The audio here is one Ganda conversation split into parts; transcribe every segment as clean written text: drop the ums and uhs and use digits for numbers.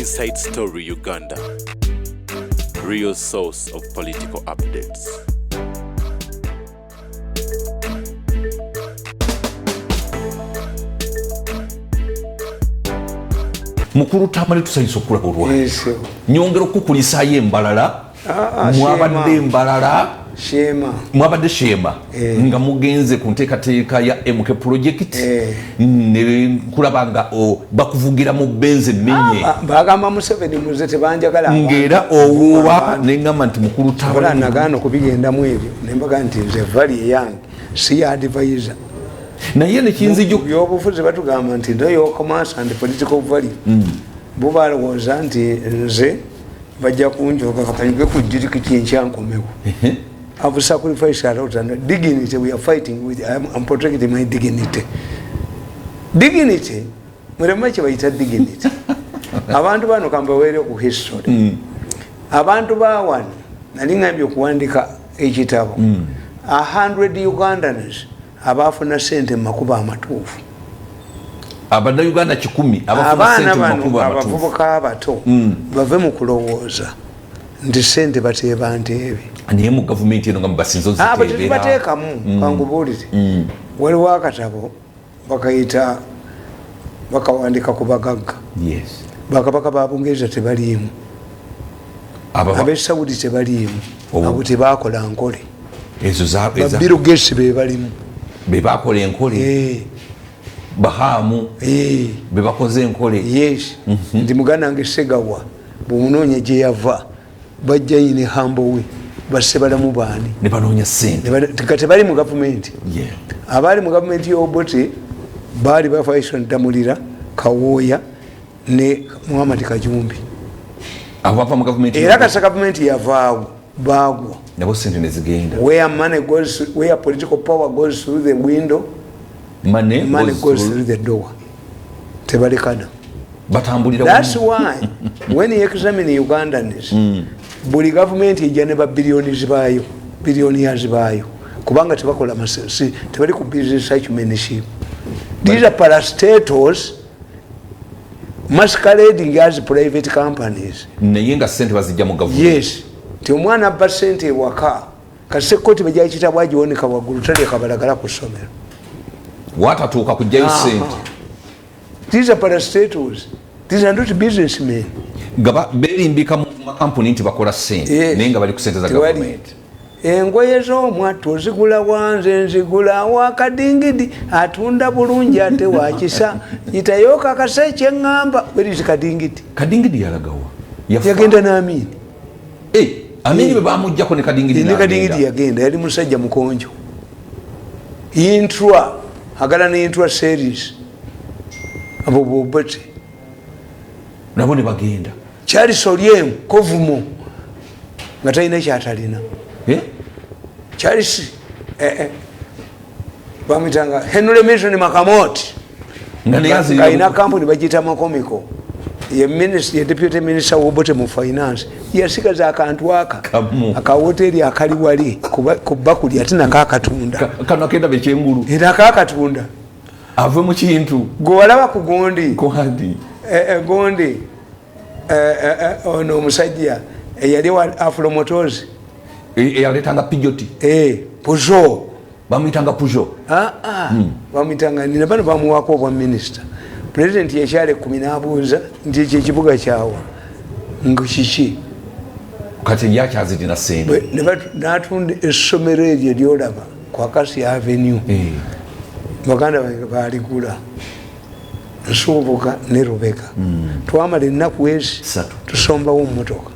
Inside Story Uganda, real source of political updates. Mukuru Tamale tusayisa okulaba olwayo nyongera okukulisayo embalala mwabadde embalala mwabadde shema nga mugenze ku nteekateeka ya MK project ne kulaba nga bakuvugira mu benze menye bagamba Museveni muze tebanjagala ngera owa nengamba nti Mukuru Tamale nagaana okubigendamu ebyo nembaga nti nze vali yange si advisor naye nekinzijo byobufuzi batugamba nti ndoyo commerce and political value bo balowooza nti nze bajja kunjoga kapanyuke ku jirikiti enkyankomewo I've sacrificed a lot and dignity we are fighting with. I'm protecting my dignity. Dignity, muremba kibayita dignity. Abantu bano kamba were ku history. Abantu bawan nali ngambye okuwandika ekitabo. 100 Ugandans abafuna sente makuba amatuufu. Abanda Uganda 10 abafuna sente makuba amatuufu. Abavubuka abato bave mu kulowooza nti sente bateeba nteebe. Niye mu government eno nga basinzo ziteebera. Bateekamu kangubulire. Waliwo akatabo bakayita bakawandika ku bagagga. Yes. Bakabaka ba Bungereza tebaliimu. Abe Saudi tebaliimu. Abo tebakola nkole. Ezo za Bill Gates be balimu. Be bakola enkole. Bahamu. Be bakoze enkole. Yes. Ndi muganda nge Segawa. Bumunonye gye yava. Bajja yine hambowe. Basebala mu baani ne banoonya sente kati bali mu government abali mu government y'obote bali bafaisha Ndamulira Kawoya ne Muhammad Kajumbi abava mu government era kasa government yavaawo baagwa nabo sente ne zigenda where money goes, where political power goes through the window money goes through the door tebalekana batambulira. That's why when you examine Ugandans buli government ejja ne ba billions baayo billionaires baayo kubanga tebakola masisi tebali ku business acumenship. These are parastatals masquerading as private companies. Naye nga sente bazijja mu government. Yes. Ti omwana abba sente ewaka kasekoti bajja kitabwa agiwoneka waggulu taleka balagala ku ssomero watatuuka kujjayo sente. These are parastatals. These are not businessmen. Gaba berimbika mu makampuni nti bakola sente naye nga bali ku sente za government. Engoye z'omwattu ozigula wanze nzigula wakadingidi atunda bulungi ate wakisa yitayo kakase kyeŋŋamba beri kadingidi. Kadingidi yalagawa yagenda n'Amini. Amini bamujjako ne kadingidi ne kadingidi yagenda yali musajja mukonjo. Intra agala ne intra series abo bobote nabo ne bagenda. Charles Olyem kovumo nga talina kyatalina. Charles bamitanga Henry Mason Makamoti nga ina kampuni bagita makomiko ye minister ye deputy minister wobote mu finance yasigaza akantu aka hoteli akali wali kubakuli atina kakatunda kano kenda bekyengulu era kakatunda ave mu kintu gwalaba ku gondi ko handi gondi ono musajja yali wa Afro Motors yaletanga Pijoti Peugeot bamitanga Peugeot bamitanga nina bano bamuwako obwa minister president yekyale 10 abuuza nti ekyo ekibuga kyawa ngukiki kati yakyazitina sente natunda essomero eryo lyolaba kwa Kasi Avenue baganda baligula nsuubuka ne Rubeka twamala ennaku ezi tusombawo mmotoka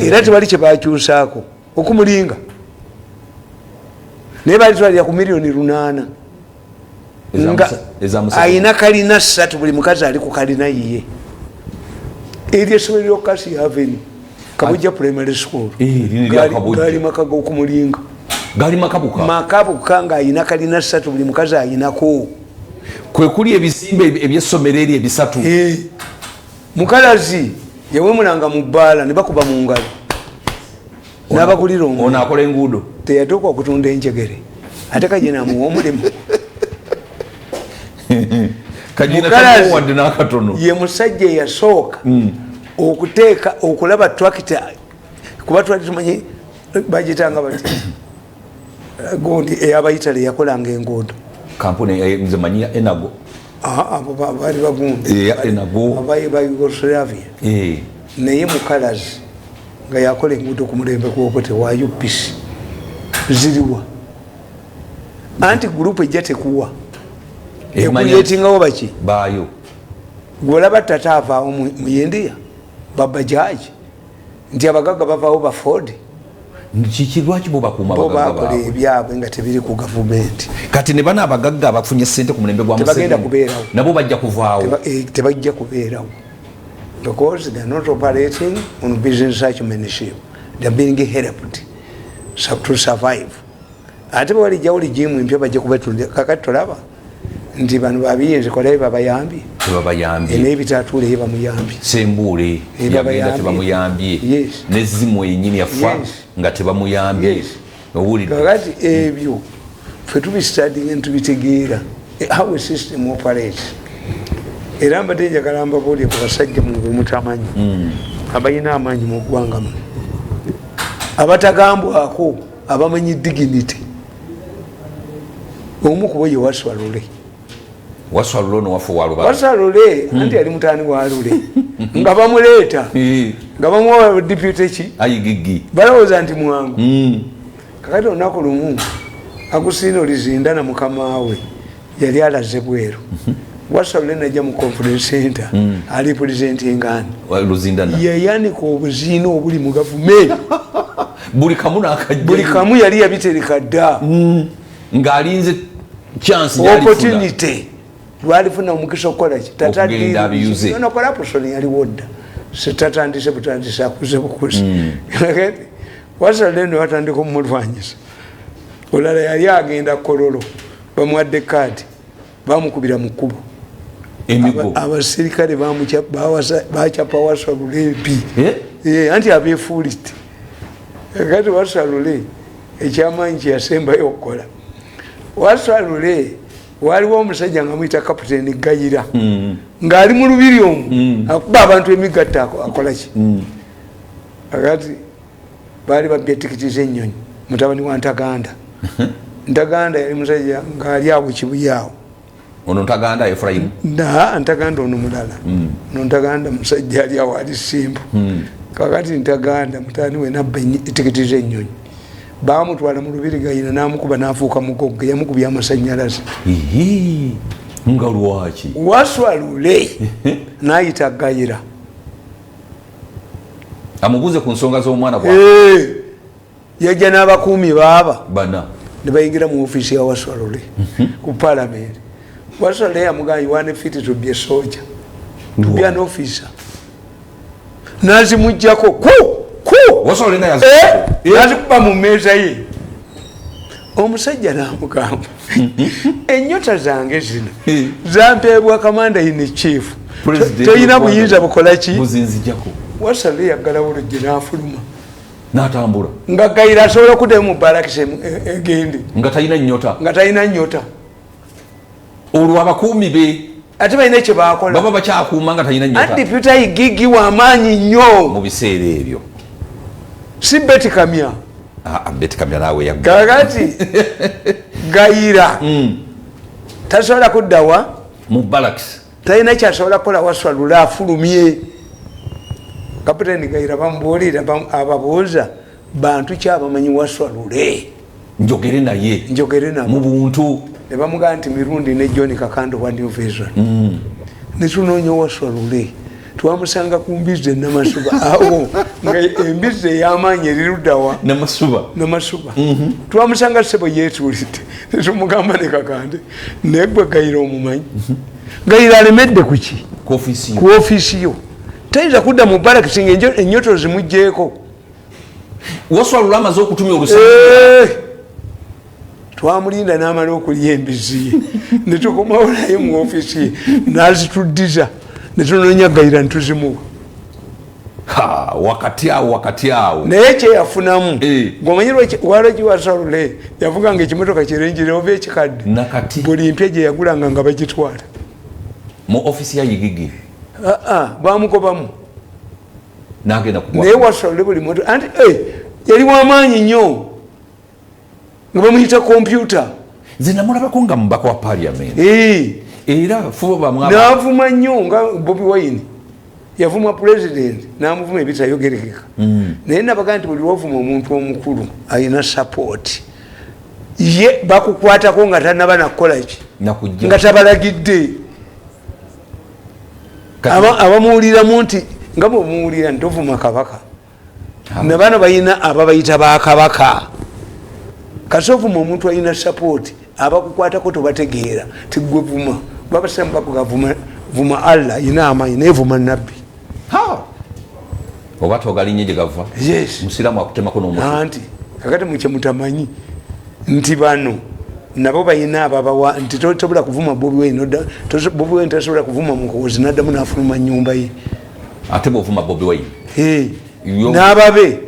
era tebali kye bakyusaako okumulinga naye bali twalira ku $8 nga ayina kalina 3 buli mukazi ali ku kalina yiye eri essomero lyo Kasi Avenue Kabujja primary school gali maka g'okumulinga gali makabuka nga ayina kalina 3 buli mukazi ayinako kwe kuli ebizimbe ebyessomero eri ebisatu. Mukalazi yawemulanga mu bbaala ne bakuba mu ngalo n'abakulira omuntu ono akola enguudo teyatuuka okutunda enjegere ate kajena muwa omulimu ye musajja yasooka okuteeka okulaba tractor kuba twali tumanyi bagitanga bati gundi eyabayitale yakolanga enguudo kampuni nzemanyi enago abo bali bagundi abayi ba Yugoslavia naye mukalazi nga yakola enguudo ku mulembe gwokote wa UPC ziriwa anti gurupu ejja tekuwa ekuyetingawo baki bayo gwolaba tata avaawo mu India babajaji nti abagagga bavaawo ba Ford kiki lwaki bo bakuuma bakola ebyabwe nga tebiri ku gavumenti kati ne bana abagagga abafunye ssente ku mulembe gwa tebagenda kubeerawo nabo bajja kuvaawo tebajja kubeerawo because they are not operating on business acumenship, they are being helped to survive. Ate bwali jawuli jimu mpya bajja kubatulira kakati tolaba nti bano babiyinze kola babayambi ene bitatule eba muyambi sembule yagenda tebamuyambye nezimu yenyini yafa nga tebamuyambye kakati ebyo ffe tubistudying ntubitegeera how a system operates. Era mbadde njagala mbabuulire ku basajja mu mutamanyi abalina amaanyi mu ggwanga muno abatagambwako abamanyi dignity. Omu ku bo ye Waswalule. Waswalule no wafu waluba. Waswalule anti ali mutani wa Lule nga bamuleeta nga bamuwa deputy ki ayigigi balowooza nti mwangu kakati olunaku lumu Agustino Lizinda na mukama we yali alaze bweru. Waswalule najja mu conference center ali presenting ngani Luzindana yayanika obuziino obuli mu gavumenti buli kamu nakajja buli kamu yali yabitereka dda ng'alinze chance opportunity lwalifuna omukisa okukola ki tatadde corruption yali wodda sitatandise butandise akuze bukuzi Waswalule ne watandika omulwanyisa olala yali agenda kololo bamuwadde kaadi bamukubira mu kkubo abasirikale bacapa Waswalule empi anti abeefuulite kati Waswalule ekyamaanyi kyeyasembayo okukola Waswalule waliwo omusajja nga muyita kapiteeni Gayira ng'ali mu lubiri omwo akuba abantu emigatta akola ki akati baali babbye tikiti z'ennyonyi mutabani wa Ntaganda Ntaganda yali musajja ng'ali awo kibuyaawo ono Ntaganda Efraimu Ntaganda ono mulala no Ntaganda musajja ali awo ali simbu kakati Ntaganda mutani we nabba tikiti z'ennyonyi bamutwala mu lubiri Gayina n'amukuba n'afuuka mugogga yamukubya amasannyalaze nga lwaki Waswalule n'ayita Gayira amubuuze ku nsonga z'omwana yajja n'abakuumi baaba bana ne bayingira mu ofiisi ya Waswalule ku palamenti. Waswalule yamugamba you want fit to be a soldier to be an officer nazimujjako Waswalule nazikuba mu mmeeza ye omusajja n'amugamba ennyota zange zino zampeebwa kamanda in chief toyina buyinza bukola ki buzinzijjako. Waswalule yaggalawo oluggi n'afuluma n'atambula nga Gayira asobola okuddayo mu barakisi egende nga talina nnyota olwo abakuumi be ate balina kye baakola baba bakyakuuma nga talina nnyota anti deputy Igigi w'amaanyi nnyo mu biseera ebyo si Betty Kamya Betty Kamya naawe kakati Gayira tasobola kuddawa mu barakisi talina kyasobola kukola Waswalule afulumye. Kapiteeni Gayira bamubuulira ababuuza bantu kyabamanyi Waswalule njogere naye mu buntu ne bamugamba nti Mirundi ne John Kakando wa New Vision ne tunoonya Waswalule twamusanga ku mbizi Namasuba awo nga embizi ey'amaanyi eriruddawa Namasuba twamusanga sebo yeetuulidde ne tumugamba ne Kakande naye gwe Gayira omumanyi Gayira alemedde ku ki ku ofiisi yo tayinza kudda mu barakisi nga ennyoto zimugjeeko. Waswalule amaze okutumya olusa twamulinda n'amala okulya embizi ye ne tukomawo naye mu ofiisi ye n'azituddiza ne tunoonya Gayira ntuzimuwa wakati awo naye kyeyafunamu gwomanyi lwaki Waswalule yavuga nga ekimotoka kirenjire oba ekikadde buli mpya gye yagulanga nga bagitwala mu office ya Yigigi bamukobamu nagenda kugwa naye wasole buli muntu anti yali wamaanyi nnyo nga bamuyita kompyuta nze namulabako nga mubaka wa parliament era fuba n'avuma nnyo nga Bobi Wine yavuma president n'amuvuma ebitayogerekeka naye nabaga nti buli wavuma omuntu omukulu alina support ye bakukwatako nga tanaba nakukolaki nga tabalagidde abamuwuliramu nti nga bwemuwulira nti ovuma kabaka nabano balina ababayita bakabaka kasi ovuma omuntu alina support abakukwatako tobategeera tigwe vuma babasamu bakugavuma Allah ina amanyi naye vuma nabbi oba togalinye gye gava musiramu akutemako n'omutwe anti kakati mukye mutamanyi nti bano nabo balina ababawa nti tosobola kuvuma Bobi Wine Bobi Wine tasobola kuvuma mukozi naddamu n'afuluma nnyumba ye ate bw'ovuma Bobi Wine n'ababe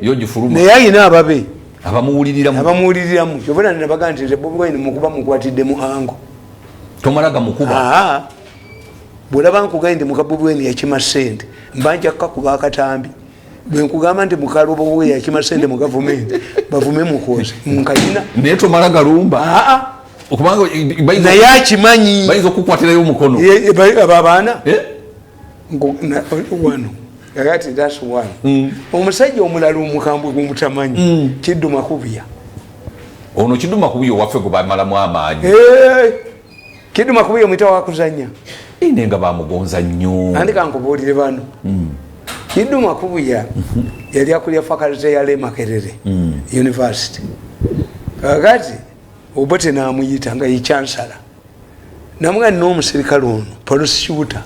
naye alina ababe abamuwuliriramu kyobona nabaga nti Bobi Wine mukuba mukwatidde mu ango tomalaga mukuba bwolaba nkugaye nti muka Bobi Wine yakima ssente mbanja kukakuba akatambi bwenkugamba nti mukalo Bobi Wine yakima ssente mu gavumenti bavume mukozi nkayina naye tomala galumba okubanga naye akimanyi bayinza okukwatirayo omukono ababaana wano kakati that's one omusajja omulala omukambwe gumutamanyi Kidduma Kubiya ono Kidduma Kubiya waffe gwe bamalamu amaanyi Kidduma Kubiya mwita wakuzanya nenga bamugonza nnyo andika nkubuulire bano Kidduma Kubiya yali akulira faculty ya EMakerere University kakati Obote n'amuyita nga ye chancellor namuga n'omusirikale ono prosecutor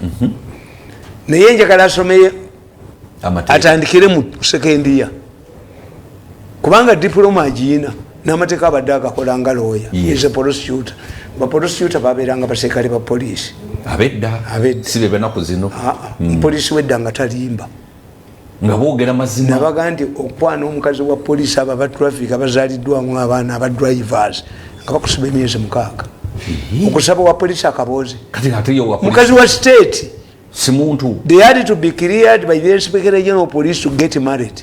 naye njagala asomeye atandikire mu second year kubanga diploma agiina n'amateeka abadde agakola nga lawyer is a prosecutor baprosecutor babeeranga baserikale ba poliisi abedda sibe benaku zino poliisi wedda nga talimba nga boogera mazima nabaga nti okwana omukazi wa poliisi abo aba traffic abazaaliddwamu abaana aba drivers nga bakusiba emyezi 6 okusaba wa poliisi akaboozi mukazi wa state simuntu they had to be cleared by the Inspector General of Police to get married.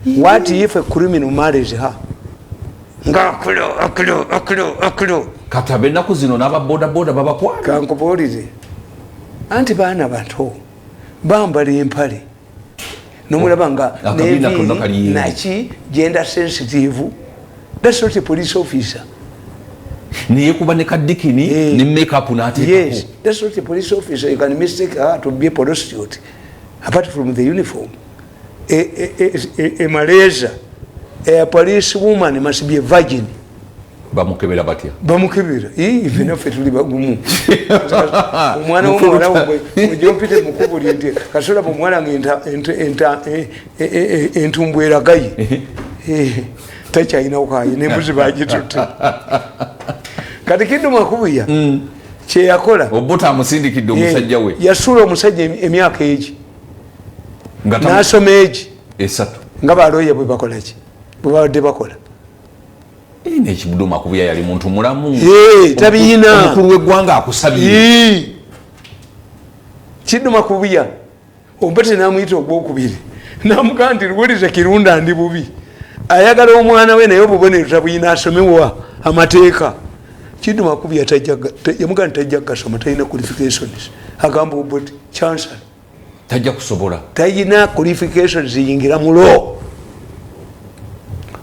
What if a criminal marries her? Aklo katabe naku zino n'aba boda babakwana kankubuulire anti baana bato bambala empale nomulaba nga naki gender sensitive. That's not a police officer. Niye kuba ne kadikini ne makeup n'ateekako. Yes, that's not a police officer. You can mistake her to be a prostitute apart from the uniform. A Malaysia, a police woman must be a virgin. Bamukebera batya? Bamukebera. Even if tuli bagumu. Omwana w'omwana ojopite mukubuli nti kasola bomwana ngenta entumbu eragayi. Takyayina okayi nembuzi bagitutte. Kati Kidduma Kubiya kye yakola Obote amusindikidde omusajja we yasula omusajja emyaka egi n'asoma egi esatu nga baloya bwe bakolaki bwe babadde bakola. Ne Kidduma Kubiya yali muntu mulamu tabiina omukulu w'eggwanga akusabye. Kidduma Kubiya Obote n'amuyita ogwokubiri n'amugamba nti luwuliza Kirunda ndi bubi ayagala omwana we naye obubonero tabuyina asomewa amateeka. Kidduma Kubiya yamugamba tajja gasoma talina qualifications agamba Obote chancellor tajja kusobola talina qualifications ziyingira mu law.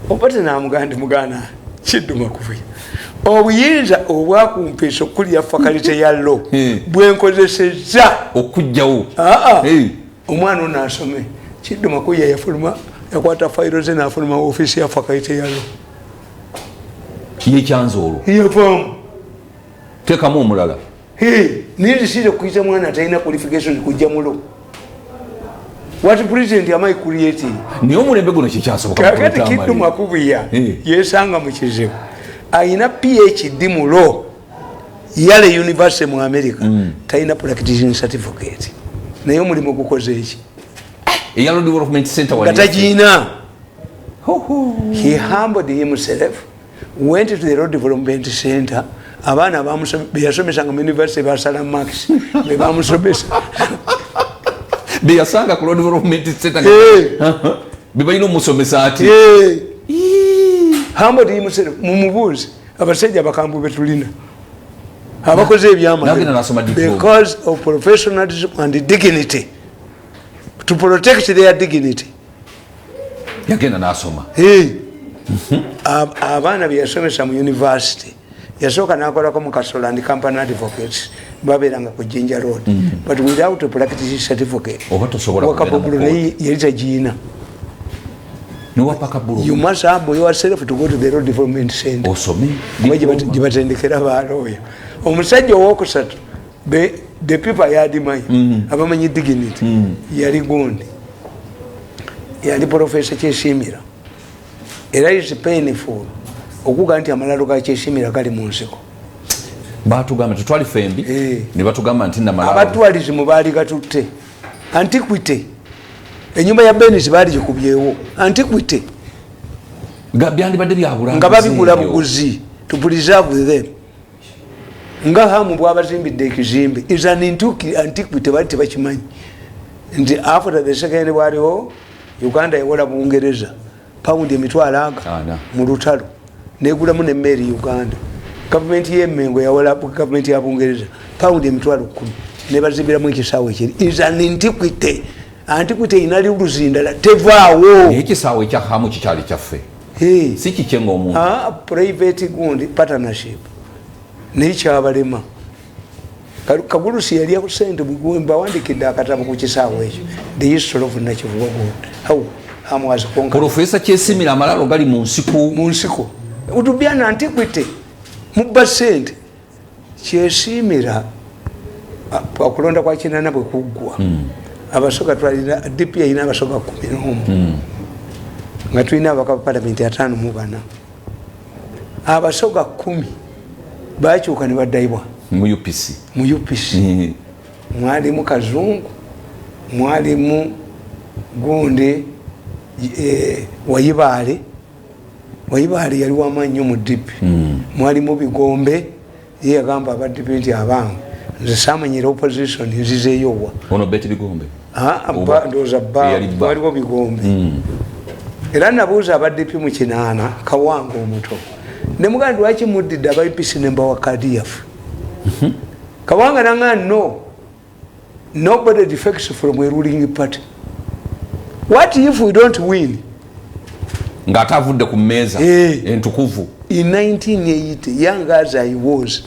Obote n'amugamba nti mugana Kidduma Kubiya obuyinza obwakumpeesa okulya fakalite ya law bwenkozesezza okujjawo omwana ono asome. Kidduma Kubiya yafuluma yakwata fayiro ze n'afuluma ofiisi ya fakalite ya law yekyanzoolo yavaamu teekamu omulala nizisire kuyita mwana atalina qualification kujja mulo. What president am I creating? Naye omulembe guno kikyasoboka kakati Kidduma Kubiya yesanga mu kizibu ayina PhD mu law Yale University mu America talina practicing certificate naye omulimu gukoze eki eya Law Development Center gatagiina. He humbled himself, went to the Law Development Center abaana beyasomesa nga university basala max bebamusomesa beyasanga ku development center bebalina omusomesa ati hambo timusere mumubuuzi abasajja bakambu betulina abakoze ebyama because of professionalism and dignity, to protect their dignity. Yagenda nasoma abaana beyasomesa mu university yasooka nakolako mu Kasola and company advocates babeeranga ku Jinja Road, but without a practice certificate wakabugulo naye yali tagiina. You must have yourself to go to the road development center gibatendekera balooya. Omusajja owokusatu the people yadimanyi abamanyi dignity yali gundi yali Professor Kyeshimira. Era is painful okuga nti amalalo ga Kyeshimira gali mu nsiko. Batugamba tutwali fembi ne batugamba nti namalalo abatwalizi mu baali gatutte antiquity. Enyumba ya Benis baali gikubyewo antiquity byandibadde byabula nga babigula buguzi to preserve them. Nga hamu bwabazimbidde ekizimbe is an antiquity baali tebakimanyi nti after the second world war Uganda yawola Bungereza paundi emitwalo aga mu lutalo negulamu n'emmeri Uganda. Government y'Emmengo yawola government ya Bungereza paundi emitwalo 10 ne bazimbiramu ekisaawe ekiri. Is an antiquity. Antiquity inali uluzindala tevaawo. Ekisaawe ekya hamu kikyali kyaffe. Si kikyenga omuntu. Private gundi partnership nekyabalema. Kagulusi yali ku sente mugumba wandikidde akatabo ku kisaawe ekyo. The history of Nakivubo Gold. How hamu was conquered. Professor Kyesimira amalalo gali mu nsiko. Utubyana antiquity mubba sente Kyesimira akulonda kwa kinana bwe kuggwa. Abasoga twalina DP ina abasoga 11 nga tulina abaka parliament 5 mu bana abasoga 10 bakyuka ne baddaibwa mu UPC mwali mu Kazungu mwali mu Gunde Wayibale yali wamanyo mu DP mwali mu Bigombe ye agamba abadde nti abangu nze samanyira opposition nzizeyowa ono beti Bigombe ndoza waliwo Bigombe era nabuuza abadde mu kinaana Kawanga omuto ne mugandi lwaki muddidde abaipisi nemba wa kadi yaffe Kawanga nanga nobody defects from a ruling party. What if we don't win? Nga atavudde ku mmeeza entukuvu. In 1980, young as I was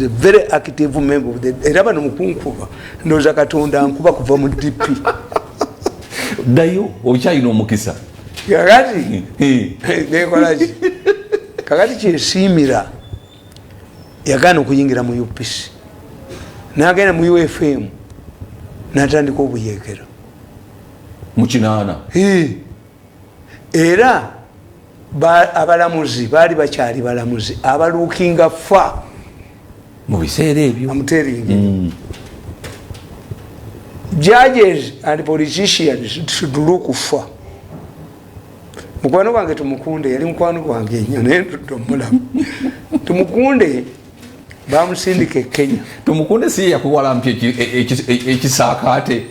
a very active member of the era no mukunkuba ndoza katonda nkuba kuva mu DP dayo okyayina omukisa kakati nekolaji kakati Kyesimira yagana okuyingira mu UPC nagenda mu UFM natandika obuyekera mu kinaana era abalamuzi baali bakyali balamuzi abaluukinga fa mu biseera ebyo amuteringi judges and politicians should look for mukwano gwange tumukunde yali mukwano gwange nnyo naye tomulamu tumukunde bamusindika Kenya. Tumukunde si yakuwalampya ekisaakaate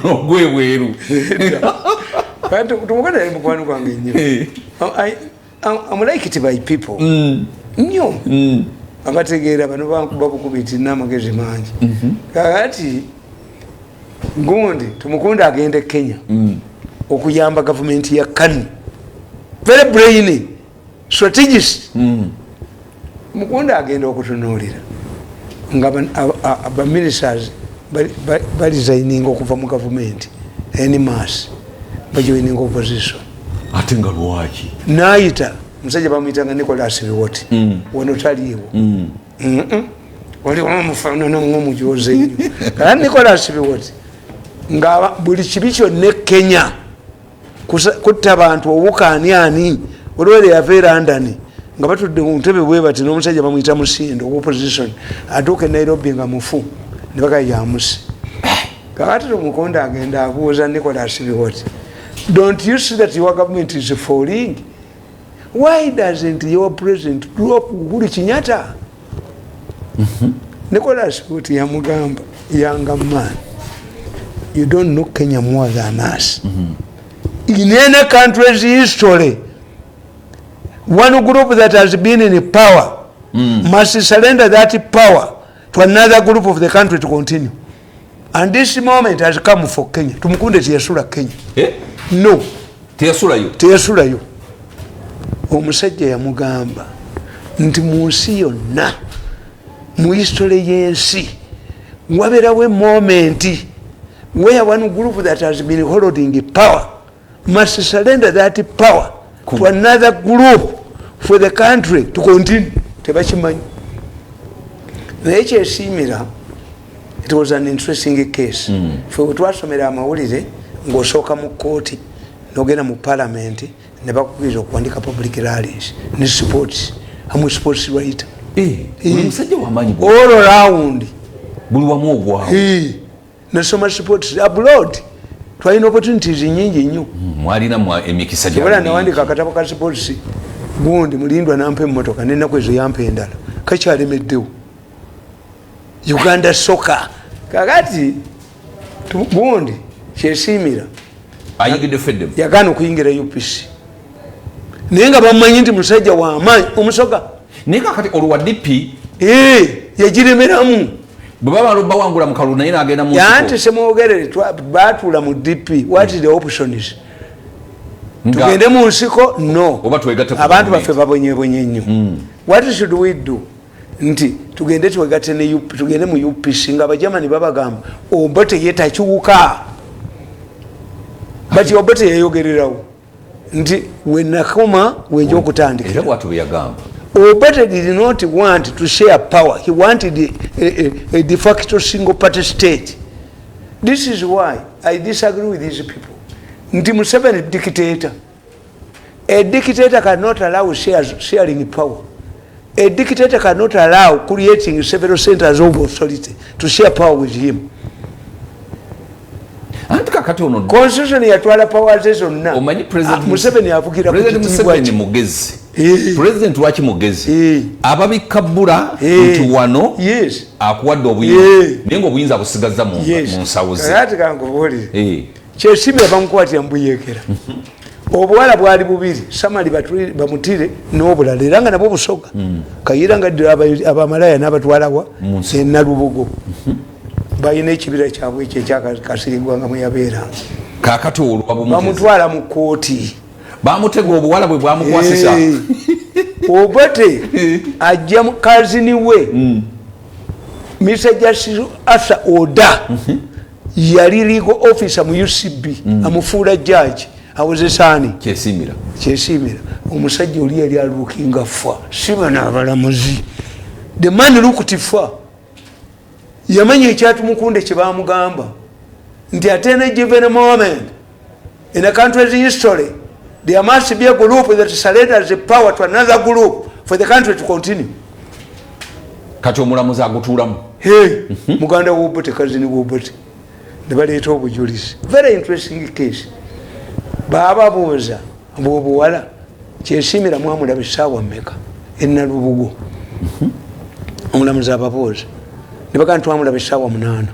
n'ogwebweru tumukunde yali mukwano gwange nnyo. I'm like it by people nnyo abategeera bano bankuba bukubiti n'amagezi mangi kakati gundi tumukunde agende Kenya okuyamba government ya Kanu very brainy strategist mukunde agenda okutunuulira nga aba ministers balisigning okuva mu government mass bajoining opposition ate nga lwaki naayita musajja bamuyitanga Nicholas Biwott wano taliiwo wali wamufaanana ng'omujoze nnyo kala Nicholas Biwott nga buli kibi kyonna Kenya kutta abantu obukaaniani olwere yava e London nga batudde mu ntebe bwe bati n'omusajja bamuyita Musindo opposition atuuka e Nairobi nga mufu ne baka yamusi kakati Tumukunde agenda abuuza Nicholas Biwott, don't you see that your government is falling? Why doesn't your president drop Uhuru Kenyatta? Nicholas Kuti yamugamba, younger man, you don't know Kenya more than us. In any country's history, one group that has been in power must surrender that power to another group of the country to continue. And this moment has come for Kenya. Tumukunde tiyasula Kenya. No. Tiyasula yo. Omusajja yamugamba nti munsi yonna mu history y'ensi waberawo moment where one group that has been holding power must surrender that power to another group for the country to continue. Tebakimanyi. Naye kyesiimira, it was an interesting case. Fwe twasomera amawulire ng'osooka mu kooti n'ogenda mu parliament ne bakubiriza okuwandika public rallies ne sports. I'm sports writer. All around. Nasoma sports abroad. Twalina opportunities nyingi nnyo. Mwalina emikisa gya. Wala nawandika akatabo ka sports. Gundi mulindwa nampe mmotoka n'ennaku ezo yampa endala. Kakyalemeddewo. Uganda soccer. Kakati gundi kyesiimira. Ayigidde Fedem. Yagaana okuyingira UPC. Naye nga bamumanyi nti musajja w'amaanyi omusoga. Naye kakati olwa DP yagiremeramu. Bwe baba bawangula mu kalulu naye n'agenda mu nsiko. Yanti semwogerere baatuula mu DP. What is the option is? Tugende mu nsiko? No. Abantu baffe babonyebonye nnyo. What should we do? Nti tugende twegatte ne UP, tugende mu UPC nga abajamani babagamba Obote yetakyuka. Bati Obote yayogererawo nti wenakoma wenja okutandika. Era bwatu byagamba. Obote did not want to share power. He wanted a de facto single party state. This is why I disagree with these people. Nti Museveni dictator. A dictator cannot allow sharing power. A dictator cannot allow creating several centers of authority to share power with him. Constitution yatwala powers zonna. Museveni avugira President Museveni mugezi. President waki mugezi. Ababikabula nti wano akuwadde obuyinza. Naye ng'obuyinza busigaza mu nsawo ze. Kati kankubulire. Kyesiimira bamukwatira mbuyekera. Obuwala bwali bubiri, Samali bamutire n'obulala era nga nabwo busoga. Kayira nga abamalaya n'abatwalawa Nalubugo. Bayina ekibira kyabwe ekyo ekyakasiringwa nga mweyabeeranga. Kaakati olwo bamutwala mu kooti. Bamutega obuwala bwe bwamukwasisa. Obote ajja mukazini we. Mr. Justice Arthur Oda yali legal officer mu UCB amufuula judge. Awuzesaani kyesiimira omusajja oli yali aluukinga fa siba n'abalamuzi. The man looked fa. Yamanya ekyatumukunde kye baamugamba nti at any given moment in a country's history there must be a group that surrenders the power to another group for the country to continue. Kati omulamuzi agutuulamu. Muganda w'Obote kazini w'Obote ne baleeta obujulizi. Very interesting case. Baba buuza bw'obuwala kyesiimira mwamulaba essaawa mmeka Nalubugo. Omulamuzi ababuuza ne bagamba twamulaba essaawa 8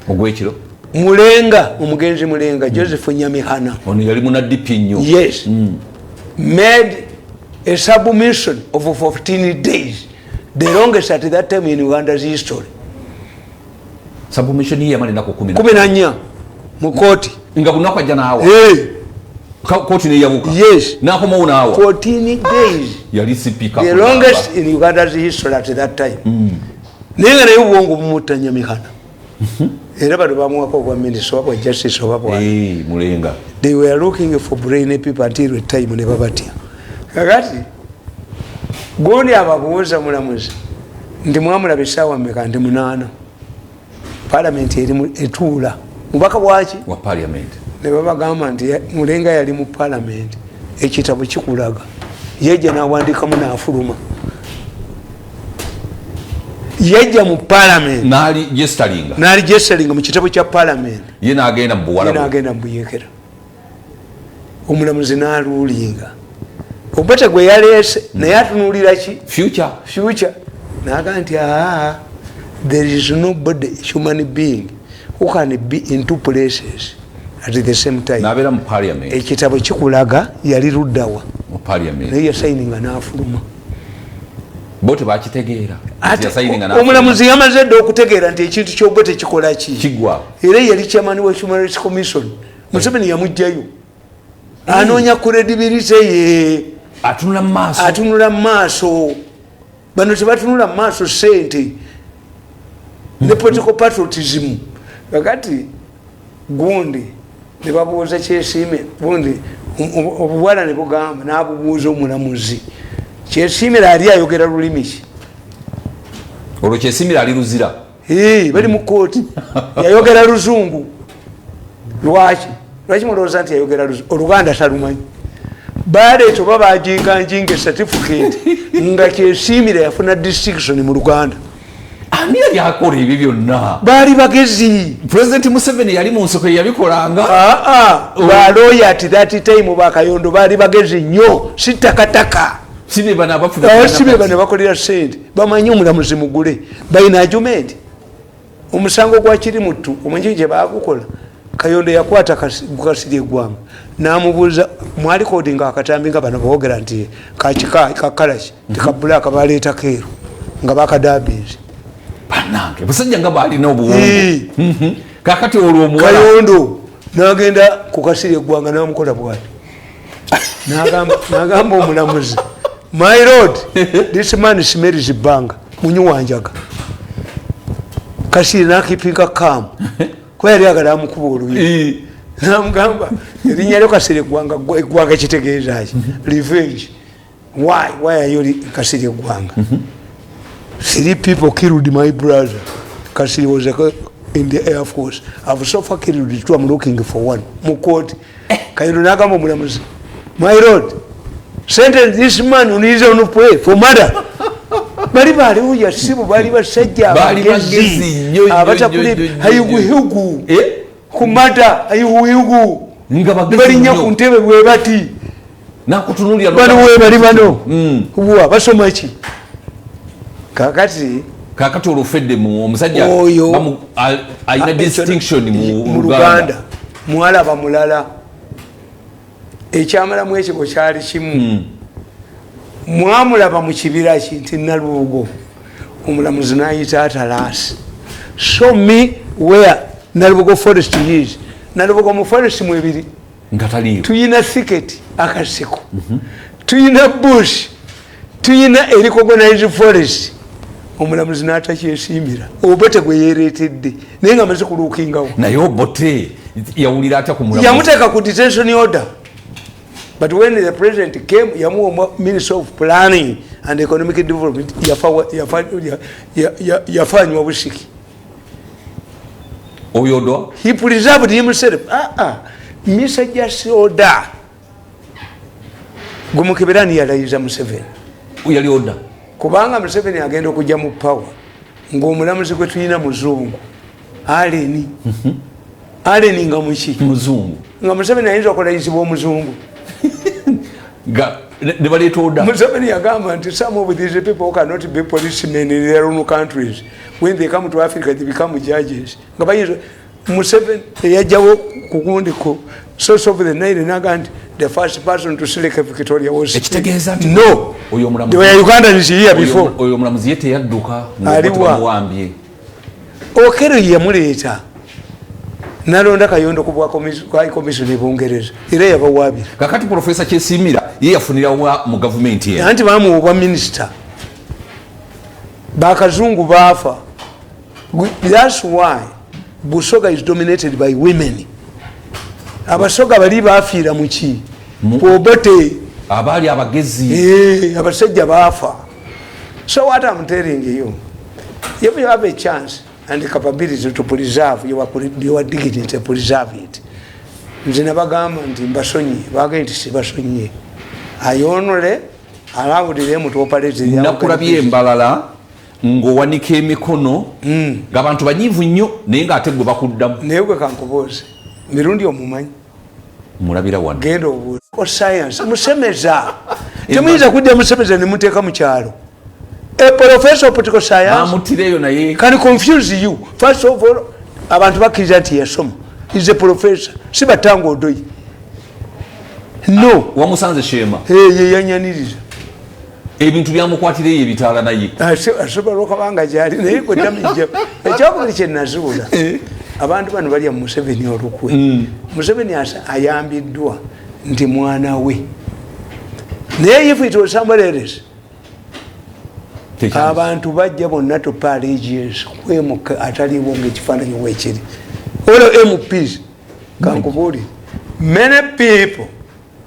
ogw'ekiro. Mulenga omugenzi Mulenga Joseph Nyamihana ono yali muna DP nnyo. Yes. Made a submission of 14 days, the longest at that time in Uganda's history. Submission ye yamala ennaku 14 mu kooti nga bunaku ajja n'awa. Kooti ne yabuka. Yes. N'akomawo n'awa 14 days. Yali sipiika. The longest in Uganda's history at that time. Naye nga naye obwongo bumutta Nyamihana. Era bano bamuwako obwa minister obwa justice oba bwa. Mulenga. They were looking for brainy people until the time ne babatya. Kakati gundi ababuuza mulamuzi nti mwamulaba essaawa mmeka nti 8. Parliament eri etuula. Mubaka bwaki? Wa parliament. Ne babagamba nti Mulenga yali mu parliament ekitabo kikulaga. Yejja n'awandikamu n'afuluma. Yejja mu parliament n'ali gestalinga mu kitabo kya parliament. Ye n'agenda mu buwala. Ye n'agenda mu buyekera. Omulamuzi n'aluulinga. Obote gwe yaleese naye atunuulira ki? Future. N'agamba nti there is nobody, human being, who can be in two places at the same time. Nabera mu parliament. Ekitabo kikulaga yali luddawa. Mu parliament. Naye yasayininga n'afuluma. Bote bakitegeera. Omulamuzi yamaze dda okutegeera nti ekintu ky'obote kikola ki. Kigwa. Era yali chairman wa Human Rights Commission. Museveni yamugjayo. Anoonya credibility ye. Atunula maaso. Bano tebatunula maaso sente. Ne political patriotism. Kakati gundi ne babuuza kyesiime gundi obuwala ne bugamba n'abubuuza omulamuzi. Kyesiimira ali ayogera lulimi ki? Olwo Kyesiimira ali luzira. Bali mu kooti. Yayogera luzungu. Lwaki mulowooza nti yayogera luzungu? Oluganda talumanyi. Baleeta oba bajinganjinga certificate nga Kyesiimira yafuna distinction mu Luganda. Ani yali akola ebyo byonna? Baali bagezi. President Museveni yali mu nsoko yabikolanga. Balooya at that time bakayondo baali bagezi nnyo, si takataka. Sibe bana abafuga. Sibe bana bakolera sente. Bamanyi omulamuzi mugule. Bayina argument. Omusango gwa kiri mutu omanyi gye baagukola. Kayondo yakwata Kasirye Gwanga. N'amubuuza mwali kodinga akatambi nga bano boogera nti kakalaki tekabulaka baleeta keeru nga bakadabizi. Banange busajja nga balina obuwongo. Kakati olwo omuwala Kayondo n'agenda ku Kasirye Gwanga n'amukola bwati. N'agamba omulamuzi, my lord, this man smells banga. Munywanjaga. Kasirye n'akipinga calm. Kwa yali agala amukuba oluyi. N'amugamba erinnya lyo Kasirye Gwanga kitegeeza ki? Revenge. Why are you Kasirye Gwanga? 3 people killed my brother. Kasirye was in the Air Force. I've so far killed 2. I'm looking for one. Mukoti. Kayondo n'agamba omulamuzi, my lord, sentence this man on his own way for murder. Bali baliwo yasibu bali basajja bagezi abatakuli hayuguhugu kumata hayuguhugu nga bagezi bali nya ku ntebe bwe bati nakutunulira bano we bali bano kuwa basoma ki kakati olufedde mu omusajja ayina distinction mu Luganda mwala bamulala ekyamala mu ekiko kyali kimu mwamulaba mu kibira kinti Nalubugo omulamuzi n'ayita atalasi. Show me where Nalubugo forest is. Nalubugo mu forest mwebiri tuyina thicket akasiko tuyina bush tuyina recognized forest. Omulamuzi n'atakyesiimira obote gwe yeereetedde naye nga amaze kuluukingawo naye obote yawulira atya ku mulamuzi yamuteeka ku detention order. But when the president came, Yamu Minister of Planning and Economic Development, yafanywa busiki. Oyodo? He preserved himself. Mr. Justice order. Gumukeberani yalayiza Museveni. Uyali order? Kubanga Museveni agenda okujja mu power. Ng'omulamuzi gwe tulina muzungu. Aleni. Aleni nga muki? Muzungu. Nga Museveni ayinza okulayizibwa omuzungu. Museveni yagamba nti some of these people cannot be policemen in their own countries. When they come to Africa, they become judges. Museveni yajjawo kugundiko source of the Nile nagandi the first person to select Victoria was no. They were Ugandans here before. Oyo mulamuzi yete yadduka muwambye. Okero yamuleeta. Nalonda Kayondo kubwa commission ebungereza era yabawabira. Kakati Professor Kyesiimira ye yafunira wa mu government ye. Anti bamu obwa minister. Bakazungu bafa. That's why Busoga is dominated by women. Abasoga bali bafiira muki? Obote abali abagezi. Abasajja bafa. So what I'm telling you, if you have a chance and the capability to preserve your dignity, to preserve it. Nzina bagamba nti mbasonyi bagenda nti sibasonyi ayonole alawulire mu operate nakulabye embalala ng'owanika emikono ng'abantu banyiivu nnyo naye ng'ate gwe bakuddamu naye gwe kankubuuze Mirundi omumanyi mulabira wano genda obuuza science musemeza temuyinza kudda musemeza ne muteeka mu kyalo a professor of political science can confuse you. First of all, abantu bakkiriza nti yasoma. He's a professor. Si batango odoyi. No. Wamusanze Shema. Ye yanyaniriza. Ebintu byamukwatira ye bitala naye. Asobola okubanga gyali naye gwe tamijja. Ekyokubiri kye nazuula. Abantu bano bali mu Museveni olukwe. Museveni ayambiddwa nti mwana we. Naye if it was somebody else. Abantu bajja bonna to palages kwemuka ataliwo ng'ekifaananyi weekiri. All MPs kankubuli. Many people,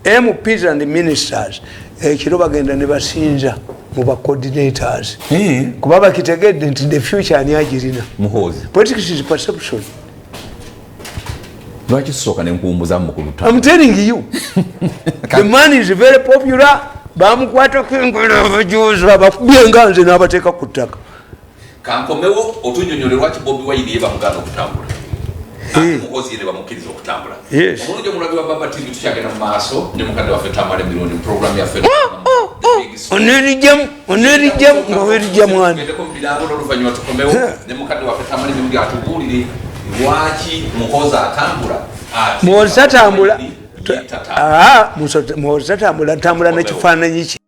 MPs and ministers, ekiro bagenda ne basinza mu ba coordinators. Kuba bakitegedde nti the future ani agirina. Muhozi. Politics is perception. Lwaki soka ne nkumbuza mukulu ta. I'm telling you. The man is very popular. Bamukwata kwengula abajuza bakubye nganze n'abateeka ku ttaka. Kankomewo otunyonyole lwaki Bobi Wine yeba muganda okutambula. Muhozi yeba mukiriza okutambula. Omulungi omulabi wa Baba TV tukyagenda mu maaso ne mukadde waffe Tamale Mirundi program yaffe. Onerijjamu nga weerijja mwana. Tugendeko mu birango n'oluvannyuma tukomewo ne mukadde waffe Tamale Mirundi atubuulire lwaki Muhozi atambula. Muhozi tatambula. Muhozi tatambula n'ekifaananyi kye.